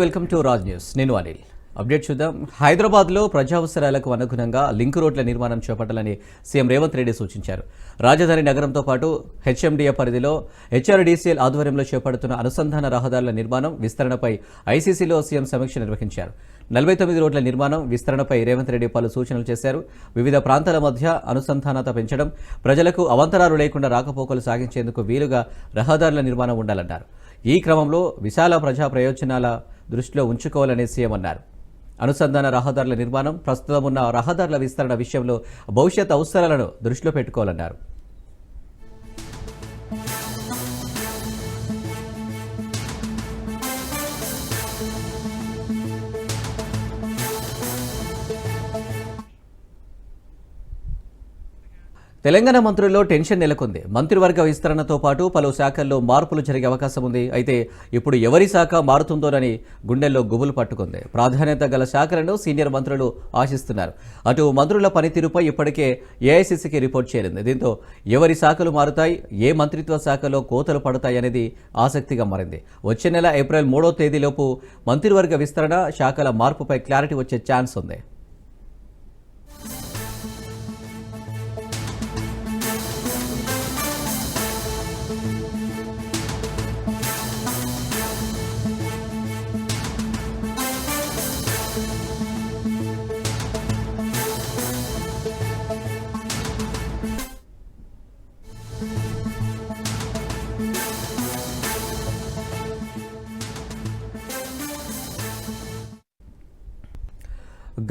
Welcome to Raj news. నేను Anil. Update చూద్దాం. హైదరాబాద్లో ప్రజావసరాలకు అనుగుణంగా లింక్ రోడ్ల నిర్మాణం చేపట్టాలని సీఎం రేవంత్ రెడ్డి సూచించారు. రాజధాని నగరంతో పాటు హెచ్ఎండిఏ పరిధిలో హెచ్ఆర్డీసీఎల్ ఆధ్వర్యంలో చేపడుతున్న అనుసంధాన రహదారుల నిర్మాణం విస్తరణపై ఐసీసీలో సీఎం సమీక్ష నిర్వహించారు. 49 రోడ్ల నిర్మాణం విస్తరణపై రేవంత్ రెడ్డి పలు సూచనలు చేశారు. వివిధ ప్రాంతాల మధ్య అనుసంధానత పెంచడం, ప్రజలకు అవంతరాలు లేకుండా రాకపోకలు సాగించేందుకు వీలుగా రహదారుల నిర్మాణం ఉండాలన్నారు. ఈ క్రమంలో విశాల ప్రజా ప్రయోజనాల దృష్టిలో ఉంచుకోవాలని సీఎం అన్నారు. అనుసంధాన రహదారుల నిర్మాణం, ప్రస్తుతం ఉన్న రహదారుల విస్తరణ విషయంలో భవిష్యత్ అవసరాలను దృష్టిలో పెట్టుకోవాలన్నారు. తెలంగాణ మంత్రుల్లో టెన్షన్ నెలకొంది. మంత్రివర్గ విస్తరణతో పాటు పలు శాఖల్లో మార్పులు జరిగే అవకాశం ఉంది. అయితే ఇప్పుడు ఎవరి శాఖ మారుతుందోనని గుండెల్లో గుబులు పట్టుకుంది. ప్రాధాన్యత గల శాఖలను సీనియర్ మంత్రులు ఆశిస్తున్నారు. అటు మంత్రుల పనితీరుపై ఇప్పటికే ఏఐసీసీకి రిపోర్ట్ చేరింది. దీంతో ఎవరి శాఖలు మారుతాయి, ఏ మంత్రిత్వ శాఖలో కోతలు పడతాయి అనేది ఆసక్తిగా మారింది. వచ్చే నెల ఏప్రిల్ 3వ తేదీలోపు మంత్రివర్గ విస్తరణ, శాఖల మార్పుపై క్లారిటీ వచ్చే ఛాన్స్ ఉంది.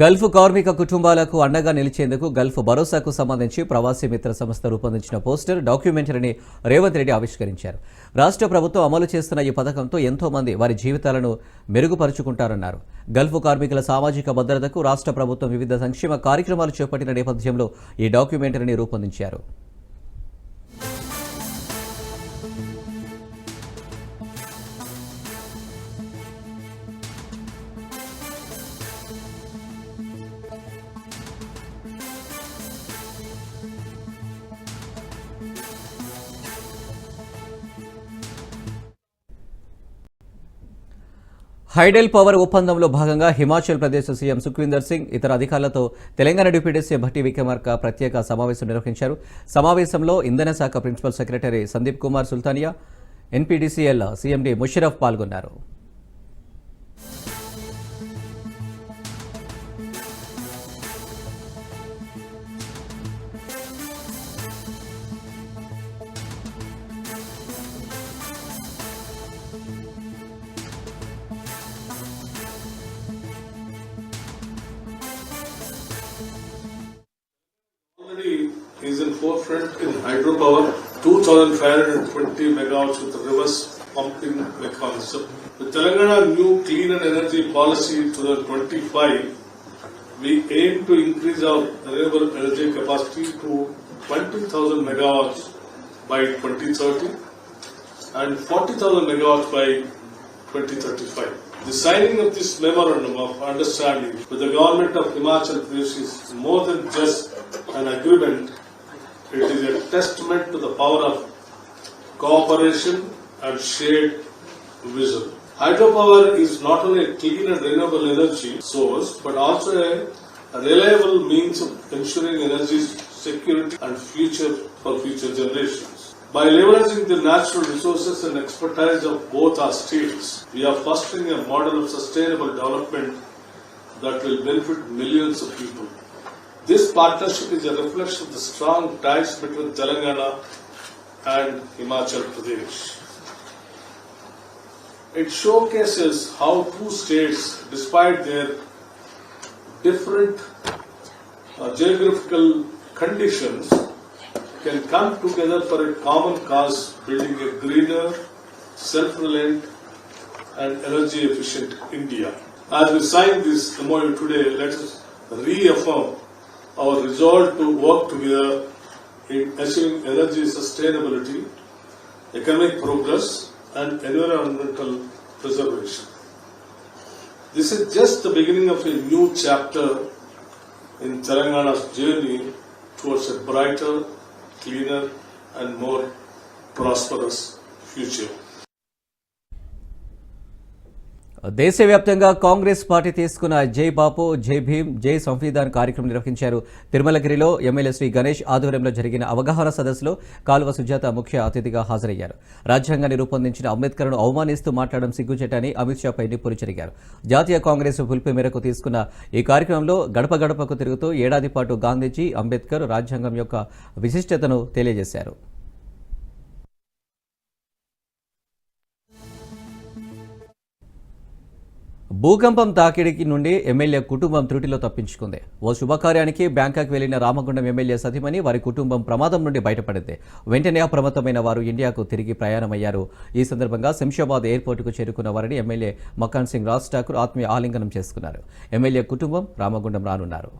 గల్ఫ్ కార్మిక కుటుంబాలకు అండగా నిలిచేందుకు గల్ఫ్ భరోసాకు సంబంధించి ప్రవాసీ మిత్ర సంస్థ రూపొందించిన పోస్టర్, డాక్యుమెంటరీని రేవంత్ రెడ్డి ఆవిష్కరించారు. రాష్ట్ర ప్రభుత్వం అమలు చేస్తున్న ఈ పథకంతో ఎంతో మంది వారి జీవితాలను మెరుగుపరుచుకుంటారన్నారు. గల్ఫ్ కార్మికుల సామాజిక భద్రతకు రాష్ట్ర ప్రభుత్వం వివిధ సంక్షేమ కార్యక్రమాలు చేపట్టిన నేపథ్యంలో ఈ డాక్యుమెంటరీని రూపొందించారు. హైడెల్ పవర్ ఒప్పందంలో భాగంగా హిమాచల్ ప్రదేశ్ సీఎం సుఖ్వీందర్ సింగ్ ఇతర అధికారులతో తెలంగాణ డిప్యూటీ సీఎం భట్టి విక్రమార్క ప్రత్యేక సమావేశం నిర్వహించారు. సమావేశంలో ఇంధన శాఖ principal secretary Sandeep Kumar Sultania, NPDCL CMD Musharraf పాల్గొన్నారు. Is in forefront in hydropower, 2,520 megawatts with reverse pumping mechanism. With Telangana new clean and energy policy 2025, we aim to increase our renewable energy capacity to 20,000 megawatts by 2030 and 40,000 megawatts by 2035. The signing of this memorandum of understanding with the government of Himachal Pradesh is more than just an agreement. It is a testament to the power of cooperation and shared vision. Hydropower is not only a clean and renewable energy source, but also a reliable means of ensuring energy security and future for future generations. By leveraging the natural resources and expertise of both our states, we are fostering a model of sustainable development that will benefit millions of people. This partnership is a reflection of the strong ties between Telangana and Himachal Pradesh. It showcases how two states, despite their different geographical conditions, can come together for a common cause, building a greener, self-reliant and energy-efficient India. As we sign this MOU today, let us reaffirm our resolve to work together in achieving energy sustainability, economic progress and environmental preservation. This is just the beginning of a new chapter in Telangana's journey towards a brighter, cleaner and more prosperous future. దేశవ్యాప్తంగా Congress party తీసుకున్న జై బాపు జై భీమ్ జై సంవిధాన్ కార్యక్రమం నిర్వహించారు. తిరుమలగిరిలో MLA Shri Ganesh ఆధ్వర్యంలో జరిగిన అవగాహన సదస్సులో కాలువ సుజాత ముఖ్య అతిథిగా హాజరయ్యారు. రాజ్యాంగాన్ని రూపొందించిన అంబేద్కర్ను అవమానిస్తూ మాట్లాడడం సిగ్గుచేటని అమిత్ షాపై నిప్పులు చెరిగారు. జాతీయ కాంగ్రెస్ పిలుపు మేరకు తీసుకున్న ఈ కార్యక్రమంలో గడప గడపకు తిరుగుతూ ఏడాది పాటు గాంధీజీ, అంబేద్కర్, రాజ్యాంగం యొక్క విశిష్టతను తెలియజేశారు. భూకంపం తాకిడికి నుండి ఎమ్మెల్యే కుటుంబం త్రుటిలో తప్పించుకుంది. ఓ శుభకార్యానికి బ్యాంకాక్ వెళ్లిన రామగుండం ఎమ్మెల్యే సతీమణి వారి కుటుంబం ప్రమాదం నుండి బయటపడింది. వెంటనే అప్రమత్తమైన వారు ఇండియాకు తిరిగి ప్రయాణమయ్యారు. ఈ సందర్భంగా శంషాబాద్ ఎయిర్పోర్టుకు చేరుకున్న వారిని ఎమ్మెల్యే మకాన్ సింగ్ రాజ్ ఠాకూర్ ఆత్మీయ ఆలింగనం చేసుకున్నారు. ఎమ్మెల్యే కుటుంబం రామగుండం రానున్నారు.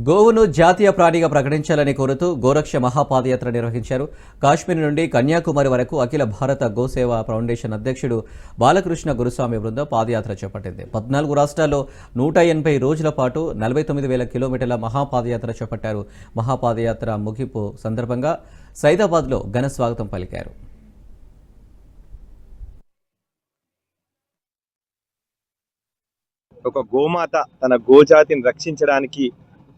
గోవును జాతీయ ప్రాణిగా ప్రకటించాలని కోరుతూ గోరక్ష మహాపాదయాత్ర నిర్వహించారు. కాశ్మీర్ నుండి కన్యాకుమారి వరకు అఖిల భారత గోసేవ ఫౌండేషన్ అధ్యక్షుడు బాలకృష్ణ గురుస్వామి బృందం పాదయాత్ర చేపట్టింది. 14 రాష్ట్రాల్లో 180 రోజుల పాటు 49,000 కిలోమీటర్ల మహాపాదయాత్ర చేపట్టారు. మహాపాదయాత్ర ముగింపు సందర్భంగా సైదాబాద్లో ఘన స్వాగతం పలికారు. ఒక గోమాత తన గోజాతిని రక్షించడానికి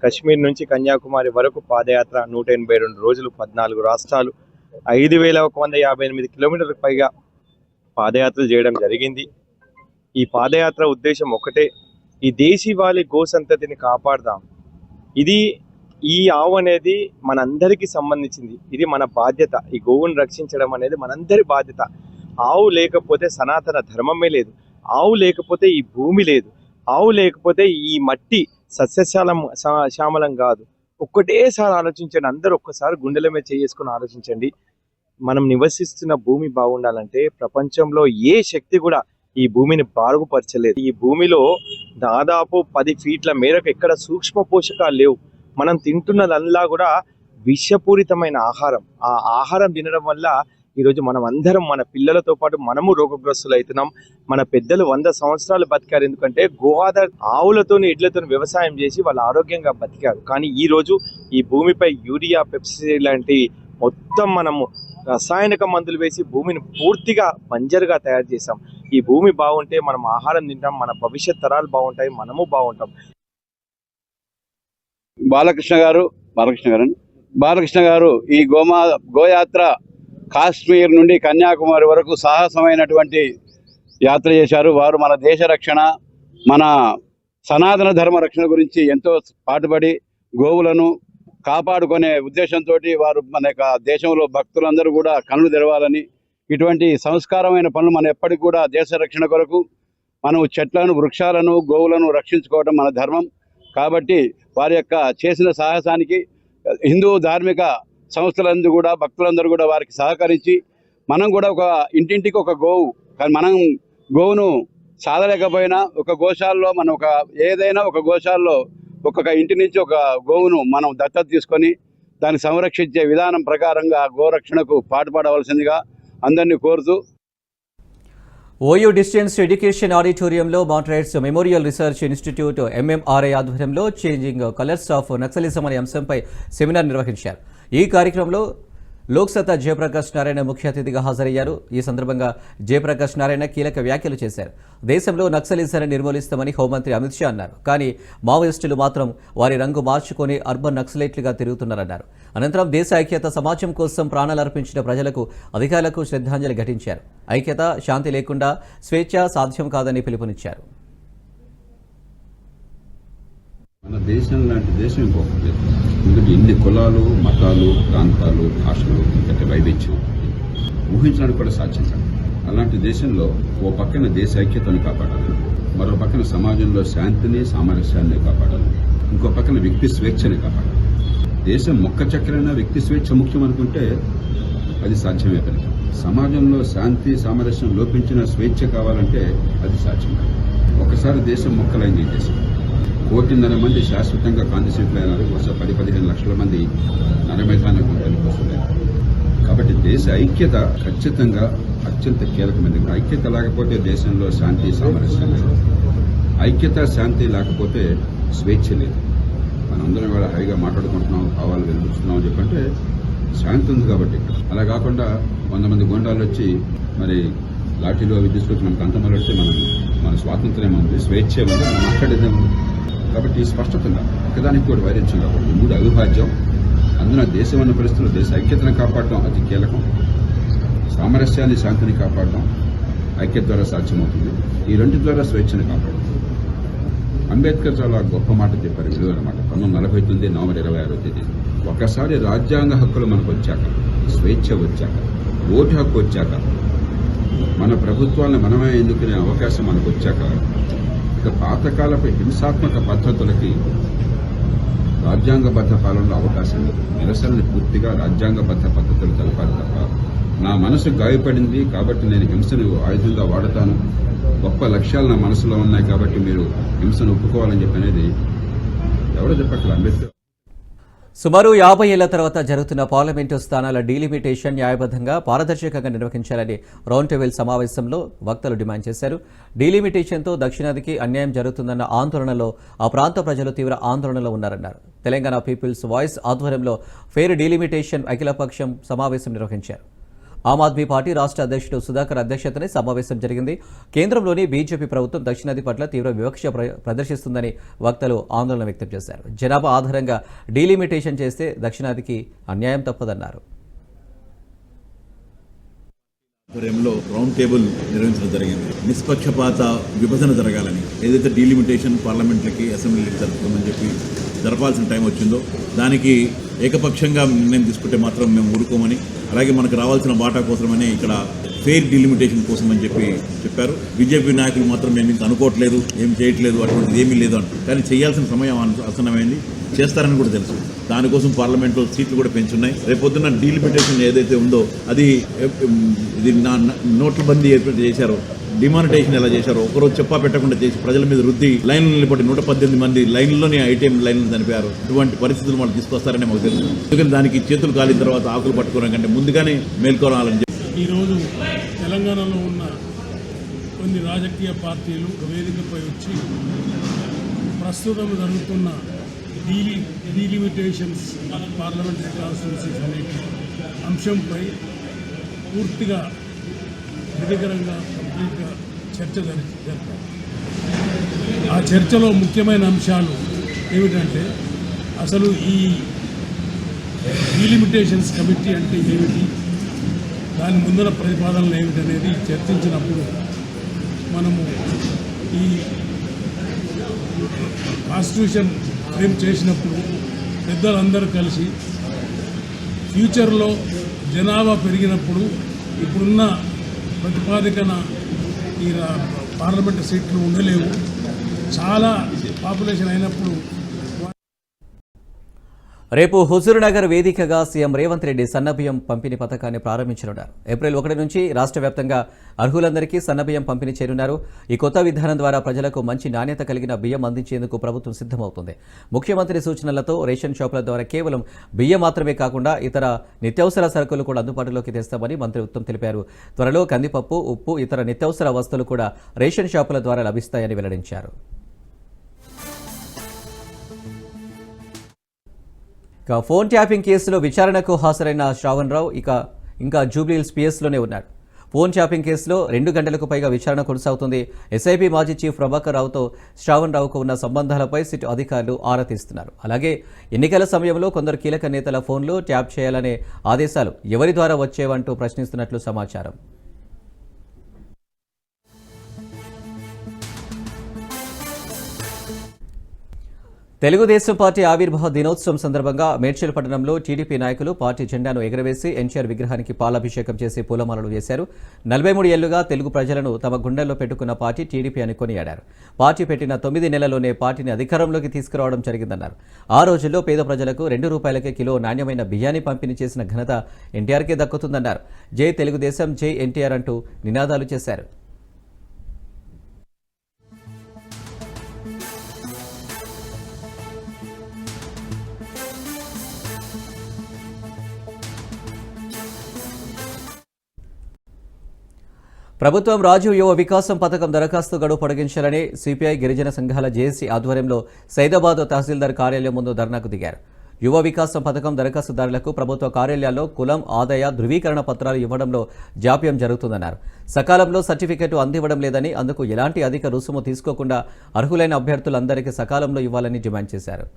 కశ్మీర్ నుంచి కన్యాకుమారి వరకు పాదయాత్ర 182 రోజులు 14 రాష్ట్రాలు 5,158 కిలోమీటర్లకు పైగా పాదయాత్రలు చేయడం జరిగింది. ఈ పాదయాత్ర ఉద్దేశం ఒకటే, ఈ దేశీవాలి గో సంతతిని కాపాడదాం. ఈ ఆవు అనేది మనందరికీ సంబంధించింది. ఇది మన బాధ్యత. ఈ గోవును రక్షించడం అనేది మనందరి బాధ్యత. ఆవు లేకపోతే సనాతన ధర్మమే లేదు. ఆవు లేకపోతే ఈ భూమి లేదు. ఆవు లేకపోతే ఈ మట్టి శ్యామలం కాదు. ఒక్కటేసారి ఆలోచించండి. అందరూ ఒక్కసారి గుండెల మీద చేసుకుని ఆలోచించండి. మనం నివసిస్తున్న భూమి బాగుండాలంటే ప్రపంచంలో ఏ శక్తి కూడా ఈ భూమిని బాగుపరచలేదు. ఈ భూమిలో దాదాపు 10 ఫీట్ల మేరకు ఎక్కడ సూక్ష్మ పోషకాలు లేవు. మనం తింటున్నదల్లా కూడా విషపూరితమైన ఆహారం. ఆ ఆహారం తినడం వల్ల ఈరోజు మనం అందరం, మన పిల్లలతో పాటు మనము రోగగ్రస్తులు అవుతున్నాం. మన పెద్దలు 100 సంవత్సరాలు బతికారు. ఎందుకంటే గోఆధార ఆవులతోని ఎడ్లతో వ్యవసాయం చేసి వాళ్ళు ఆరోగ్యంగా బతికారు. కానీ ఈ రోజు ఈ భూమిపై యూరియా, పెప్సీ లాంటి మొత్తం మనము రసాయనిక మందులు వేసి భూమిని పూర్తిగా బంజరుగా తయారు చేసాం. ఈ భూమి బాగుంటే మనం ఆహారం తింటాం, మన భవిష్యత్ తరాలు బాగుంటాయి, మనము బాగుంటాం. బాలకృష్ణ గారు ఈ గోయాత్ర కాశ్మీర్ నుండి కన్యాకుమారి వరకు సాహసమైనటువంటి యాత్ర చేశారు. వారు మన దేశ రక్షణ, మన సనాతన ధర్మ రక్షణ గురించి ఎంతో పాటుపడి గోవులను కాపాడుకునే ఉద్దేశంతో వారు మన యొక్క దేశంలో భక్తులందరూ కూడా కన్నులు తెరవాలని, ఇటువంటి సంస్కారమైన పనులు మనం ఎప్పటికి కూడా దేశ రక్షణ కొరకు మనం చెట్లను, వృక్షాలను, గోవులను రక్షించుకోవడం మన ధర్మం. కాబట్టి వారి యొక్క చేసిన సాహసానికి హిందూ ధార్మిక సంస్థలందరూ కూడా, భక్తులందరూ కూడా వారికి సహకరించి మనం కూడా ఒక ఇంటింటికి ఒక గోవు, కానీ మనం గోవును సాధలేకపోయినా ఒక గోశాలలో మనం ఏదైనా ఒక గోశాలలో ఒక్కొక్క ఇంటి నుంచి ఒక గోవును మనం దత్తత తీసుకొని దాన్ని సంరక్షించే విధానం ప్రకారంగా గోరక్షణకు పాటుపడవలసిందిగా అందరినీ కోరుతూ ఓయూ డిస్టెన్స్ ఎడ్యుకేషన్ ఆడిటోరియంలో మాంట్రైట్స్ మెమోరియల్ రీసెర్చ్ ఇన్స్టిట్యూట్ MMRI ఆధ్వర్యంలో చేంజింగ్ కలర్స్ ఆఫ్ నక్సలిజం అనే అంశంపై సెమినార్ నిర్వహించారు. ఈ కార్యక్రమంలో లోక్సత్తా జయప్రకాష్ నారాయణ ముఖ్య అతిథిగా హాజరయ్యారు. ఈ సందర్భంగా జయప్రకాష్ నారాయణ కీలక వ్యాఖ్యలు చేశారు. దేశంలో నక్సలిజాన్ని నిర్మూలిస్తామని హోంమంత్రి అమిత్ షా అన్నారు. కానీ మావోయిస్టులు మాత్రం వారి రంగు మార్చుకొని అర్బన్ నక్సలైట్లుగా తిరుగుతున్నారన్నారు. అనంతరం దేశ ఐక్యత, సమాజం కోసం ప్రాణాలు అర్పించిన ప్రజలకు, అధికారులకు శ్రద్ధాంజలి ఘటించారు. ఐక్యత, శాంతి లేకుండా స్వేచ్ఛ సాధ్యం కాదని పిలుపునిచ్చారు. మన దేశం లాంటి దేశం ఇంకొకటి లేదు. ఎందుకంటే ఇన్ని కులాలు, మతాలు, ప్రాంతాలు, భాషలు, ఇంతటి వైవిధ్యం ఊహించడానికి కూడా సాధ్యం కాదు. అలాంటి దేశంలో ఓ పక్కన దేశ ఐక్యతను కాపాడాలి, మరో పక్కన సమాజంలో శాంతిని, సామరస్యాన్ని కాపాడాలి, ఇంకో పక్కన వ్యక్తి స్వేచ్ఛని కాపాడాలి. దేశం మొక్క చక్రైనా వ్యక్తి స్వేచ్ఛ ముఖ్యం అనుకుంటే అది సాధ్యమే పని. సమాజంలో శాంతి, సామరస్యం లోపించిన స్వేచ్ఛ కావాలంటే అది సాధ్యం కాదు. ఒకసారి దేశం మొక్కలైంది. దేశం 1.5 మంది శాశ్వతంగా కాన్స్టిట్యూట్ అయినారు. బహుశా 10-15 లక్షల మంది నరమేధానికి వెళ్ళిపోతున్నారు. కాబట్టి దేశ ఐక్యత ఖచ్చితంగా అత్యంత కీలకమైనది. ఐక్యత లేకపోతే దేశంలో శాంతి సామరస్యం లేదు. ఐక్యత శాంతి లేకపోతే స్వేచ్ఛ లేదు. మనందరం ఇవాళ హాయిగా మాట్లాడుకుంటున్నాం, భావాలు వెలిపిస్తున్నాం అని చెప్పంటే శాంతి ఉంది కాబట్టి. అలా కాకుండా 100 మంది గుండాలు వచ్చి మరి లాఠీలు అవి తీసుకొచ్చి మనకు అంతమొలడితే మన స్వాతంత్ర్యం ఉంది, స్వేచ్ఛ ఉంది, మనం మాట్లాడేదే ఉంది. కాబట్టి స్పష్టతంగా ఒకదానికి కూడా వైరించం కాబట్టి 3 అవిభాజ్యం. అందున దేశం అన్న పరిస్థితుల్లో దేశ ఐక్యతను కాపాడడం అతి కీలకం. సామరస్యాన్ని, శాంతిని కాపాడడం ఐక్యత ద్వారా సాధ్యమవుతుంది. ఈ రెంటి ద్వారా స్వేచ్ఛను కాపాడడం. అంబేద్కర్ చాలా గొప్ప మాట చెప్పారు, విలువైన మాట. 1949 నవంబర్ 26వ తేదీ ఒకసారి రాజ్యాంగ హక్కులు మనకు వచ్చాక, స్వేచ్ఛ వచ్చాక, ఓటు హక్కు వచ్చాక, మన ప్రభుత్వాలను మనమే ఎన్నుకునే అవకాశం మనకు వచ్చాక ఇక పాతకాలపు హింసాత్మక పద్ధతులకి రాజ్యాంగబద్ధ పాలనలో అవకాశం లేదు. నిరసనని పూర్తిగా రాజ్యాంగబద్ధ పద్ధతులు తెలపాలి తప్ప నా మనసు గాయపడింది కాబట్టి నేను హింసను ఆయుధంగా వాడతాను, గొప్ప లక్ష్యాలు నా మనసులో ఉన్నాయి కాబట్టి మీరు హింసను ఒప్పుకోవాలని చెప్పనేది ఎవరో చెప్పట్లేదు. అంబేద్కర్ సుమారు 50 ఏళ్ల తర్వాత జరుగుతున్న పార్లమెంటు స్థానాల డీలిమిటేషన్ న్యాయబద్ధంగా పారదర్శకంగా నిర్వహించాలని రౌండ్ టేబుల్ సమావేశంలో వక్తలు డిమాండ్ చేశారు. డీలిమిటేషన్తో దక్షిణాదికి అన్యాయం జరుగుతుందన్న ఆందోళనలో ఆ ప్రాంత ప్రజలు తీవ్ర ఆందోళనలో ఉన్నారన్నారు. తెలంగాణ పీపుల్స్ వాయిస్ ఆధ్వర్యంలో ఫెయిర్ డీలిమిటేషన్ అఖిలపక్షం సమావేశం నిర్వహించారు. ఆమ్ ఆద్మీ పార్టీ రాష్ట్ర అధ్యక్షుడు సుధాకర్ అధ్యక్షతనే సమావేశం జరిగింది. కేంద్రంలోని బీజేపీ ప్రభుత్వం దక్షిణాది పట్ల తీవ్ర వివక్ష ప్రదర్శిస్తుందని వక్తలు ఆందోళన వ్యక్తం చేశారు. జనాభా ఆధారంగా డీలిమిటేషన్ చేస్తే దక్షిణాదికి అన్యాయం తప్పదన్నారు. ఆధ్వర్యంలో రౌండ్ టేబుల్ నిర్వహించడం జరిగింది. నిష్పక్షపాత విభజన జరగాలని, ఏదైతే డీలిమిటేషన్ పార్లమెంట్లకి అసెంబ్లీకి జరుపుకోమని చెప్పి జరపాల్సిన టైం వచ్చిందో దానికి ఏకపక్షంగా నిర్ణయం తీసుకుంటే మాత్రం మేము ఊరుకోమని, అలాగే మనకు రావాల్సిన వాటా కోసమని ఇక్కడ ఫెయిర్ డీలిమిటేషన్ కోసం అని చెప్పారు. బీజేపీ నాయకులు మాత్రం మేము ఇంత అనుకోవట్లేదు, ఏం చేయట్లేదు, అటువంటిది ఏమీ లేదు అంటారు. కానీ చేయాల్సిన సమయం ఆసన్నమైంది, చేస్తారని కూడా తెలుసు. దానికోసం పార్లమెంట్లో సీట్లు కూడా పెంచున్నాయి. రేపొద్దున డీలిమిటేషన్ ఏదైతే ఉందో అది నోట్ల బందీ ఏర్పాటు చేశారో, డిమానిటేషన్ ఎలా చేశారో ఒకరోజు చెప్పా పెట్టకుండా చేసి ప్రజల మీద రుద్ది లైన్లు నిలబడి 118 మంది లైన్లోనే ఐటీఎం లైన్లు చనిపోయారు. ఇటువంటి పరిస్థితులు వాళ్ళు తీసుకొస్తారని మాకు తెలుసు. ఎందుకంటే దానికి చేతులు కాలిన తర్వాత ఆకులు పట్టుకోవడం కంటే ముందుగానే మేల్కోవాలని చెప్పి ఈరోజు తెలంగాణలో ఉన్న కొన్ని రాజకీయ పార్టీలు వేదికపై వచ్చి ప్రస్తుతం జరుగుతున్న డీలిమిటేషన్స్ పార్లమెంటరీ కాన్స్టిట్యున్సీస్ అనే అంశంపై పూర్తిగా విధికరంగా కంప్లీట్గా చర్చ జరిపారు. ఆ చర్చలో ముఖ్యమైన అంశాలు ఏమిటంటే అసలు ఈ డీలిమిటేషన్స్ కమిటీ అంటే ఏమిటి, దాని ముందర ప్రతిపాదనలు ఏమిటనేది చర్చించినప్పుడు మనము ఈ కాన్స్టిట్యూషన్ ఫ్రేమ్ చేసినప్పుడు పెద్దలందరూ కలిసి ఫ్యూచర్లో జనాభా పెరిగినప్పుడు ఇప్పుడున్న ప్రతిపాదికన ఈ పార్లమెంటు సీట్లు ఉండలేవు, చాలా పాపులేషన్ అయినప్పుడు. రేపు హుజూర్నగర్ వేదికగా సీఎం రేవంత్ రెడ్డి సన్నబియ్యం పంపిణీ పథకాన్ని ప్రారంభించనున్నారు. ఏప్రిల్ 1 నుంచి రాష్ట్ర వ్యాప్తంగా అర్హులందరికీ సన్నబియ్యం పంపిణీ చేయనున్నారు. ఈ కొత్త విధానం ద్వారా ప్రజలకు మంచి నాణ్యత కలిగిన బియ్యం అందించేందుకు ప్రభుత్వం సిద్ధమవుతుంది. ముఖ్యమంత్రి సూచనలతో రేషన్ షాపుల ద్వారా కేవలం బియ్యం మాత్రమే కాకుండా ఇతర నిత్యావసర సరుకులు కూడా అందుబాటులోకి తెస్తామని మంత్రి ఉత్తమ్ తెలిపారు. త్వరలో కందిపప్పు, ఉప్పు, ఇతర నిత్యావసర వస్తువులు కూడా రేషన్ షాపుల ద్వారా లభిస్తాయని వెల్లడించారు. ఇక ఫోన్ ట్యాపింగ్ కేసులో విచారణకు హాజరైన శ్రావణ్ రావు ఇంకా జూబ్లీహిల్స్ పిఎస్లోనే ఉన్నాడు. ఫోన్ ట్యాపింగ్ కేసులో 2 గంటలకు పైగా విచారణ కొనసాగుతుంది. ఎస్ఐబీ మాజీ చీఫ్ ప్రభాకర్ రావుతో శ్రావణ్ రావుకు ఉన్న సంబంధాలపై సిట్ అధికారులు ఆరా తీస్తున్నారు. అలాగే ఎన్నికల సమయంలో కొందరు కీలక నేతల ఫోన్లు ట్యాప్ చేయాలనే ఆదేశాలు ఎవరి ద్వారా వచ్చేవంటూ ప్రశ్నిస్తున్నట్లు సమాచారం. తెలుగుదేశం పార్టీ ఆవిర్భావ దినోత్సవం సందర్భంగా మేడ్చల్ పట్టణంలో టీడీపీ నాయకులు పార్టీ జెండాను ఎగురవేసి ఎన్టీఆర్ విగ్రహానికి పాలాభిషేకం చేసి పూలమాలలు వేశారు. 43 ఏళ్లుగా తెలుగు ప్రజలను తమ గుండెల్లో పెట్టుకున్న పార్టీ టీడీపీ అని కొనియాడారు. పార్టీ పెట్టిన 9 నెలల్లోనే పార్టీని అధికారంలోకి తీసుకురావడం జరిగిందన్నారు. ఆ రోజుల్లో పేద ప్రజలకు 2 రూపాయలకే కిలో నాణ్యమైన బియ్యాన్ని పంపిణీ చేసిన ఘనత ఎన్టీఆర్కే దక్కుతుందన్నారు. జై తెలుగుదేశం, జై ఎన్టీఆర్ అంటూ నినాదాలు చేశారు. ప్రభుత్వం రాజీవ్ యువ వికాసం పథకం దరఖాస్తు గడువు పొడిగించాలని సిపిఐ గిరిజన సంఘాల జేఏసీ ఆధ్వర్యంలో సైదాబాద్ తహసీల్దార్ కార్యాలయం ముందు ధర్నాకు దిగారు. యువ వికాసం పథకం దరఖాస్తుదారులకు ప్రభుత్వ కార్యాలయాల్లో కులం, ఆదాయ ధృవీకరణ పత్రాలు ఇవ్వడంలో జాప్యం జరుగుతుందన్నారు. సకాలంలో సర్టిఫికెట్ అందివ్వడం లేదని, అందుకు ఎలాంటి అధిక రుసుము తీసుకోకుండా అర్హులైన అభ్యర్థులందరికీ సకాలంలో ఇవ్వాలని డిమాండ్ చేశారు.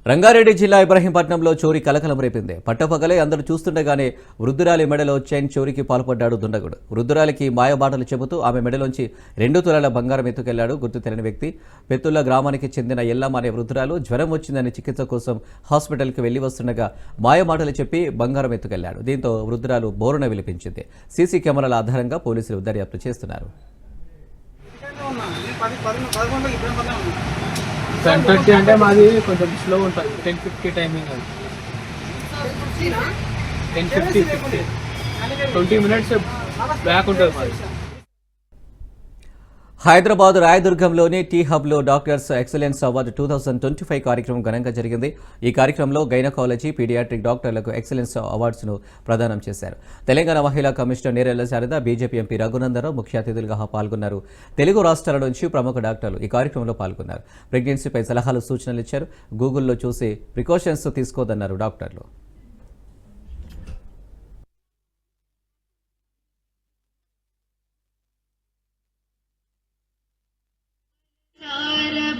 రంగారెడ్డి జిల్లా ఇబ్రహీంపట్నంలో చోరీ కలకలం రేపింది. పట్టపగలే అందరూ చూస్తుండగానే వృద్ధురాలి మెడలో చైన్ చోరీకి పాల్పడ్డాడు దుండగుడు. వృద్ధురాలికి మాయబాటలు చెబుతూ ఆమె మెడలోంచి 2 తులాల బంగారం ఎత్తుకెళ్లాడు గుర్తు తెలియని వ్యక్తి. పెత్తుల్ల గ్రామానికి చెందిన ఎల్లమ్మ అనే వృద్ధురాలు జ్వరం వచ్చిందని చికిత్స కోసం హాస్పిటల్కి వెళ్లి వస్తుండగా మాయమాటలు చెప్పి బంగారం ఎత్తుకెళ్లాడు. దీంతో వృద్ధురాలు బోరున విలిపించింది. సీసీ కెమెరాల ఆధారంగా పోలీసులు దర్యాప్తు చేస్తున్నారు. 10:30 అంటే మాది కొంచెం స్లో ఉంటుంది. 10:50 టైమింగ్ అది. 10:50 20 మినిట్స్ బ్యాక్ ఉంటుంది మాది. హైదరాబాద్ రాయదుర్గంలోని టీ హబ్లో డాక్టర్స్ ఎక్సలెన్స్ అవార్డు 2025 కార్యక్రమం ఘనంగా జరిగింది. ఈ కార్యక్రమంలో గైనకాలజీ, పీడియాట్రిక్ డాక్టర్లకు ఎక్సలెన్స్ అవార్డ్స్ను ప్రదానం చేశారు. తెలంగాణ మహిళా commissioner Nerella Sharada, BJP MP Raghunandan Rao ముఖ్య అతిథులుగా పాల్గొన్నారు. తెలుగు రాష్ట్రాల నుంచి ప్రముఖ డాక్టర్లు ఈ కార్యక్రమంలో పాల్గొన్నారు. ప్రెగ్నెన్సీపై సలహాలు, సూచనలు ఇచ్చారు. గూగుల్లో చూసి ప్రికాషన్స్ తీసుకోదన్నారు డాక్టర్లు.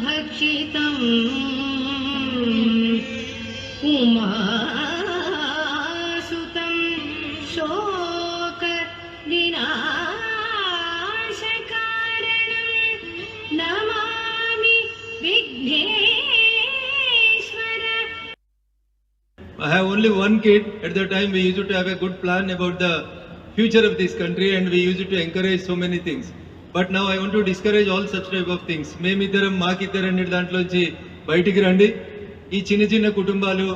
भक्षितम् उमासुतं शोक विनाशकारणं Namami Vighneshwar. I have only one kid. At the time we used to have a good plan about the future of this country and we used to encourage so many things. But now I want to discourage all such type of things. మేమిద్దరం మాకిద్దరం అనే దాంట్లోంచి బయటికి రండి. ఈ చిన్న చిన్న కుటుంబాలు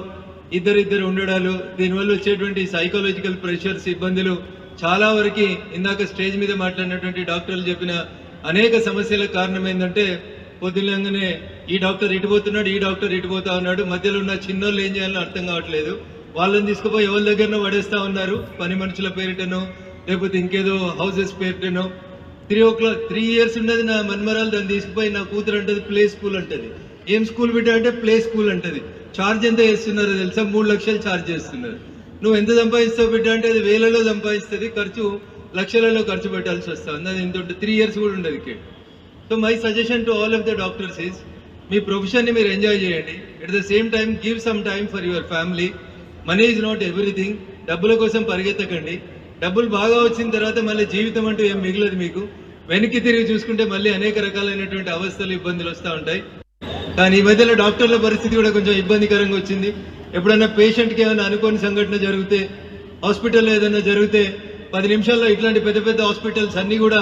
ఇద్దరిద్దరు ఉండడాలు, దీనివల్ల వచ్చేటువంటి సైకాలజికల్ ప్రెషర్స్, ఇబ్బందులు చాలా వరకు ఇందాక స్టేజ్ మీద మాట్లాడినటువంటి డాక్టర్లు చెప్పిన అనేక సమస్యలకు కారణం ఏంటంటే పొద్దున్నంగానే ఈ డాక్టర్ ఇటుపోతున్నాడు, ఈ డాక్టర్ ఇటుపోతా ఉన్నాడు, మధ్యలో ఉన్న చిన్నోళ్ళు ఏం చేయాలో అర్థం కావట్లేదు. వాళ్ళని తీసుకుపోయి ఎవరి దగ్గరనో పడేస్తా ఉన్నారు, పని మనుషుల పేరిటనో లేకపోతే ఇంకేదో హౌసెస్ పేరిటనో. 3 years ఉన్నది నా మన్మరాలు, దాన్ని తీసుకుపోయి నా కూతురు అంటది ప్లే స్కూల్ అంటది. ఏం స్కూల్ బిడ్డ అంటే ప్లే స్కూల్ అంటది. ఛార్జ్ ఎంత చేస్తున్నారో తెలుసా? 3 లక్షలు ఛార్జ్ చేస్తున్నారు. నువ్వు ఎంత సంపాదిస్తావు బిడ్డ అంటే అది వేలలో సంపాదిస్తుంది, ఖర్చు లక్షలలో ఖర్చు పెట్టాల్సి వస్తుంది. అది ఇంత 3 years కూడా ఉండదు ఇక్కడ. So my suggestion to all of the doctors is, మీ ప్రొఫెషన్ని మీరు ఎంజాయ్ చేయండి. At the same time give some time for your family. Money is not everything. డబ్బుల కోసం పరిగెత్తకండి. డబ్బులు బాగా వచ్చిన తర్వాత మళ్ళీ జీవితం అంటూ ఏం మిగలదు మీకు. వెనక్కి తిరిగి చూసుకుంటే మళ్ళీ అనేక రకాలైనటువంటి అవస్థలు, ఇబ్బందులు వస్తూ ఉంటాయి. కానీ ఈ మధ్యలో డాక్టర్ల పరిస్థితి కూడా కొంచెం ఇబ్బందికరంగా వచ్చింది. ఎప్పుడైనా పేషెంట్కి ఏమైనా అనుకోని సంఘటన జరిగితే, హాస్పిటల్లో ఏదైనా జరిగితే 10 నిమిషాల్లో ఇట్లాంటి పెద్ద పెద్ద హాస్పిటల్స్ అన్నీ కూడా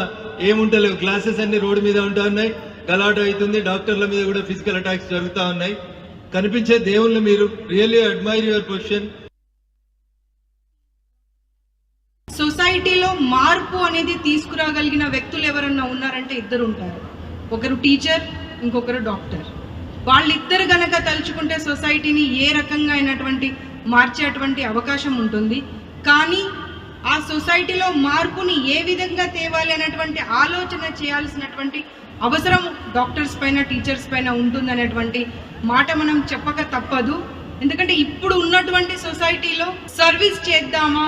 ఏముంటలేవు. గ్లాసెస్ అన్ని రోడ్డు మీద ఉంటా ఉన్నాయి, గలాట అవుతుంది, డాక్టర్ల మీద కూడా ఫిజికల్ అటాక్స్ జరుగుతూ ఉన్నాయి. కనిపించే దేవుళ్ళు మీరు. Really admire your position. సొసైటీలో మార్పు అనేది తీసుకురాగలిగిన వ్యక్తులు ఎవరన్నా ఉన్నారంటే ఇద్దరు ఉంటారు. ఒకరు టీచర్, ఇంకొకరు డాక్టర్. వాళ్ళిద్దరు గనక తలుచుకుంటే సొసైటీని ఏ రకంగా అయినటువంటి మార్చేటువంటి అవకాశం ఉంటుంది. కానీ ఆ సొసైటీలో మార్పుని ఏ విధంగా తేవాలి అనేటువంటి ఆలోచన చేయాల్సినటువంటి అవసరం డాక్టర్స్ పైన, టీచర్స్ పైన ఉంటుందనేటువంటి మాట మనం చెప్పక తప్పదు. ఎందుకంటే ఇప్పుడు ఉన్నటువంటి సొసైటీలో సర్వీస్ చేద్దామా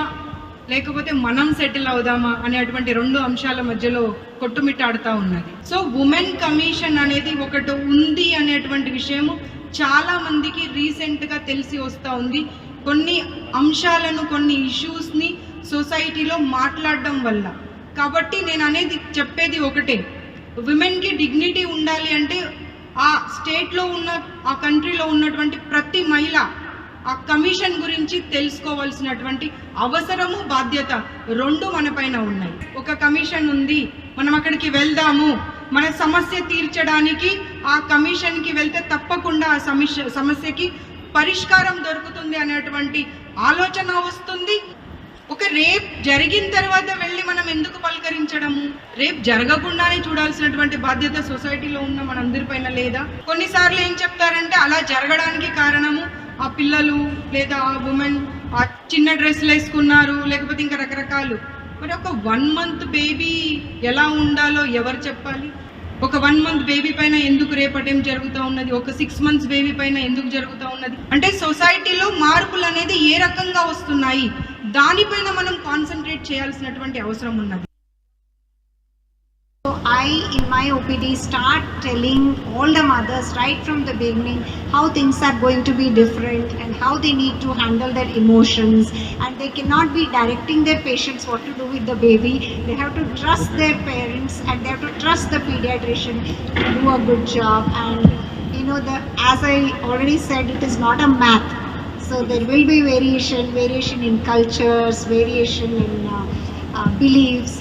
లేకపోతే మనం సెటిల్ అవుదామా అనేటువంటి 2 అంశాల మధ్యలో కొట్టుమిట్టాడుతూ ఉన్నది. సో ఉమెన్ కమిషన్ అనేది ఒకటి ఉంది అనేటువంటి విషయము చాలా మందికి రీసెంట్గా తెలిసి వస్తూ ఉంది. కొన్ని అంశాలను, కొన్ని ఇష్యూస్ని సొసైటీలో మాట్లాడడం వల్ల. కాబట్టి నేను చెప్పేది ఒకటే, విమెన్కి డిగ్నిటీ ఉండాలి అంటే ఆ స్టేట్లో ఉన్న, ఆ కంట్రీలో ఉన్నటువంటి ప్రతి మహిళ ఆ కమిషన్ గురించి తెలుసుకోవాల్సినటువంటి అవసరము, బాధ్యత 2 మన పైన ఉన్నాయి. ఒక కమిషన్ ఉంది, మనం అక్కడికి వెళ్దాము, మన సమస్య తీర్చడానికి ఆ కమిషన్కి వెళ్తే తప్పకుండా ఆ సమస్యకి పరిష్కారం దొరుకుతుంది అనేటువంటి ఆలోచన వస్తుంది. ఒక రేప్ జరిగిన తర్వాత వెళ్ళి మనం ఎందుకు పలకరించడము? రేప్ జరగకుండానే చూడాల్సినటువంటి బాధ్యత సొసైటీలో ఉన్న మనందరిపైన లేదా? కొన్నిసార్లు ఏం చెప్తారంటే అలా జరగడానికి కారణము ఆ పిల్లలు లేదా ఆ ఉమెన్ ఆ చిన్న డ్రెస్లు వేసుకున్నారు, లేకపోతే ఇంకా రకరకాలు. మరి ఒక 1 month బేబీ ఎలా ఉండాలో ఎవరు చెప్పాలి? ఒక 1 month బేబీ పైన ఎందుకు రేప్ అటెంప్ట్ జరుగుతూ ఉన్నది? ఒక 6 months బేబీ పైన ఎందుకు జరుగుతూ ఉన్నది? అంటే సొసైటీలో మార్పులు అనేది ఏ రకంగా వస్తున్నాయి, దానిపైన మనం కాన్సన్ట్రేట్ చేయాల్సినటువంటి అవసరం ఉన్నది. So I, in my OPD, start telling all the mothers right from the beginning how things are going to be different and how they need to handle their emotions, and they cannot be directing their patients what to do with the baby. They have to trust their parents and they have to trust the pediatrician to do a good job. And you know, as I already said, it is not a math. So there will be variation in cultures, variation in beliefs.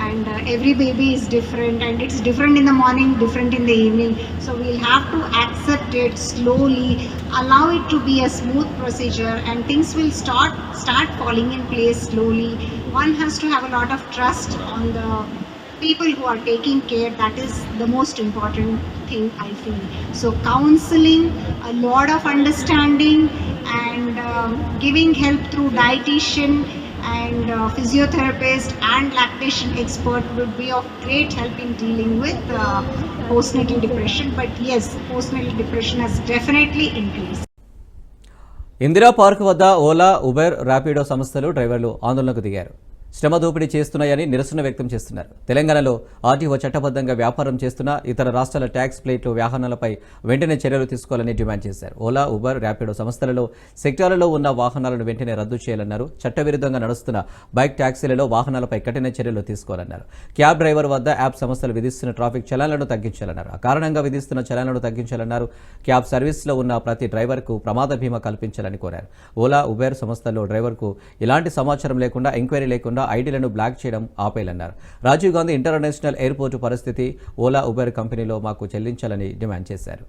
And every baby is different, and it's different in the morning, different in the evening. So we'll have to accept it slowly, allow it to be a smooth procedure, and things will start falling in place slowly. One has to have a lot of trust on the people who are taking care. That is the most important thing, I feel. So counseling, a lot of understanding, and giving help through dietitian and physiotherapist and lactation expert would be of great help in dealing with postnatal depression. But yes, postnatal depression has definitely increased. Indira park వద్ద Ola, Uber, Rapido సంస్థలు డ్రైవర్లు ఆందోళనకు దిగారు. శ్రమ దోపిడీ చేస్తున్నాయని నిరసన వ్యక్తం చేస్తున్నారు. తెలంగాణలో ఆర్టీఓ చట్టబద్ధంగా వ్యాపారం చేస్తున్న ఇతర రాష్ట్రాల ట్యాక్స్ ప్లేట్లు వాహనాలపై వెంటనే చర్యలు తీసుకోవాలని డిమాండ్ చేశారు. ఓలా, ఉబర్, ర్యాపిడో సంస్థలలో సెక్టార్లలో ఉన్న వాహనాలను వెంటనే రద్దు చేయాలన్నారు. చట్టవిరుద్ధంగా నడుస్తున్న బైక్ ట్యాక్సీలలో వాహనాలపై కఠిన చర్యలు తీసుకోవాలన్నారు. క్యాబ్ డ్రైవర్ వద్ద యాప్ సంస్థలు విధిస్తున్న ట్రాఫిక్ చలాన్లను తగ్గించాలన్నారు. అకారణంగా విధిస్తున్న చలాన్లను తగ్గించాలన్నారు. క్యాబ్ సర్వీస్లో ఉన్న ప్రతి డ్రైవర్కు ప్రమాద బీమా కల్పించాలని కోరారు. ఓలా, ఉబెర్ సంస్థల్లో డ్రైవర్కు ఎలాంటి సమాచారం లేకుండా, ఎంక్వైరీ లేకుండా ఐడీలను బ్లాక్ చేయడం ఆపేయాలన్నారు. రాజీవ్ గాంధీ ఇంటర్నేషనల్ ఎయిర్పోర్టు పరిస్థితి ఓలా, ఉబెర్ కంపెనీలో మాకు చెల్లించాలని డిమాండ్ చేశారు.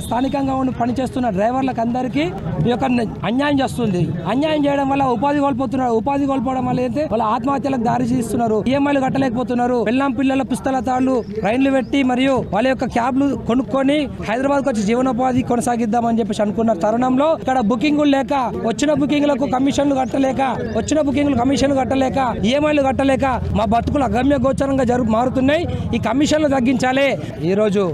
స్థానికంగా ఉండి పనిచేస్తున్న డ్రైవర్లకు అందరికీ ఈ యొక్క అన్యాయం చేస్తుంది. అన్యాయం చేయడం వల్ల ఉపాధి కోల్పోతున్నారు. ఉపాధి కోల్పోవడం వల్ల అయితే వాళ్ళ ఆత్మహత్యలకు దారి తీస్తున్నారు. ఈఎంఐలు కట్టలేకపోతున్నారు. పిల్లల పుస్తకాలు రైళ్లు పెట్టి మరియు వాళ్ళ యొక్క క్యాబ్లు కొనుక్కొని హైదరాబాద్ వచ్చి జీవనోపాధి కొనసాగిద్దామని చెప్పేసి అనుకున్న తరుణంలో ఇక్కడ బుకింగులు లేక, వచ్చిన బుకింగ్లకు కమిషన్లు కట్టలేక, ఈఎంఐలు కట్టలేక మా బతుకులు అగమ్య గోచరంగా మారుతున్నాయి. ఈ కమిషన్లు తగ్గించాలి. ఈ రోజు